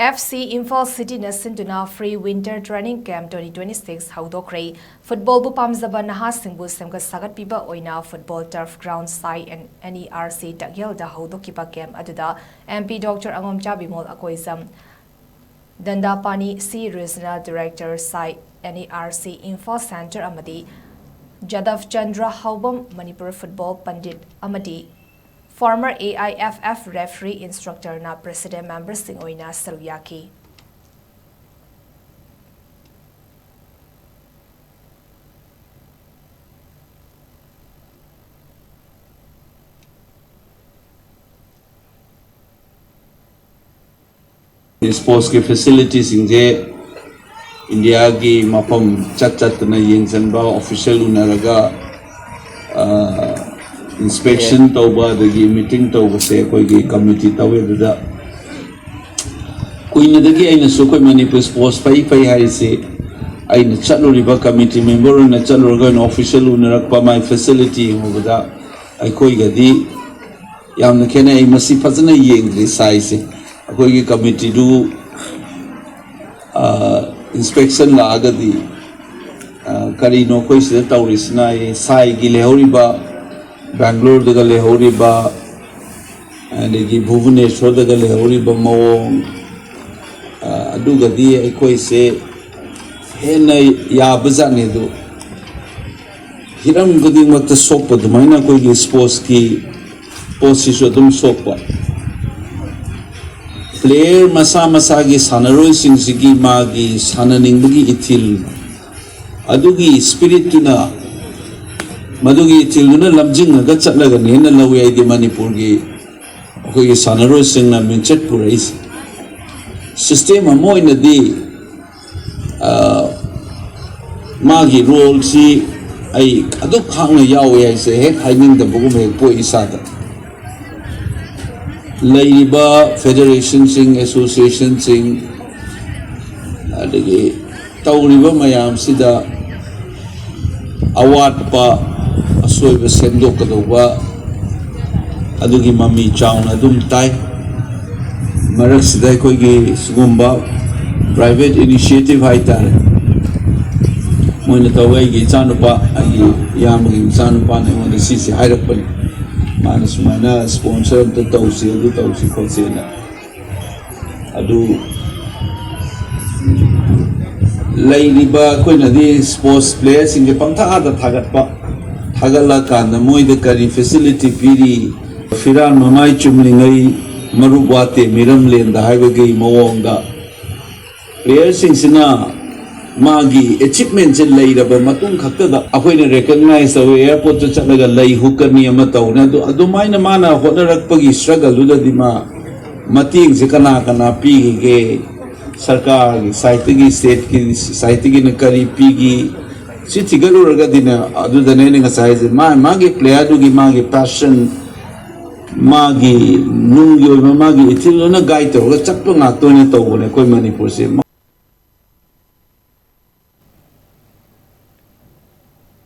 FC Imphal City na Sinduna Free Winter Training Camp 2026 Houdokkhre Football bu pamzaba nahasingbu semga sagat piba oina football turf ground site and NERC tagyal da Houdokkiba camp aduda MP Dr. Angomcha Bimol Akoisam Dandapani C Regional Director site NERC Imphal Center amadi Jadav Chandra Haubam Manipur Football Pandit amadi Former AIFF referee instructor na president member sing oina Salyaki. Sports के facilities इंजे India की मापम चट ना young official उनरगा inspection tauba dagi meeting tauba se koi gi committee tawe da kuina dagi aina so koi manipur sports pai hai se aina chatlo riba committee member na chatlo ga official unarak pa my facility hoda ai koi ga di yamna khena ai masi phazana yeng ri sai se koi gi committee du inspection la ga di kari no koi se taurisna ai sai gi lehoriba Bangalore daga lehoriba and the Bhubaneswar daga lehoriba mawong aduga di aikoi se hena yabazane do hiram gudi makta sokpa dumaina koi gi sports ki position dum sokpa player masa gi sanaroi singsigi magi sananing bagi ithil adugi spirit tuna Madugi Tiluna Lamjing got Satlagan in the Lawi di Manipurgi, okay, Sanaro Sing na Minchet Purais. System a mo in the day Magi roll see I don't hang a Yahweh, I say, head hiding the Bugume Poisada. Laiba Federation Sing Association Sing the Tauriba Mayam Sida Award Pa. Soy ba sendo kadoba adugi mami chaun adum tai marak sidai koi gi sugumba private initiative haitare moina tawai gi chanupa agi yam gi chanupa ne mon si hairapani manas mana sponsor ta tausi khosena adu lairiba koi na di sports players inge pangtha da thagat pa Hagala kanda moi de kari facility piri firan mamai chumlingai marubate miram lenda haibagi mawonga players sina magi achievement je leiraba matung khakta da akoina recognize awe airport to chalaga lei hukani ama tawna do adumaina mana honarakpagi struggle du dima mating je kana pi ge sarkar site gi state ki site gi nakari pi gi si tigalu raga dina adu dane ne ngasai magi player du gi magi passion magi nung yo magi itil na guide to chapto nga to ne to ne koi manipur se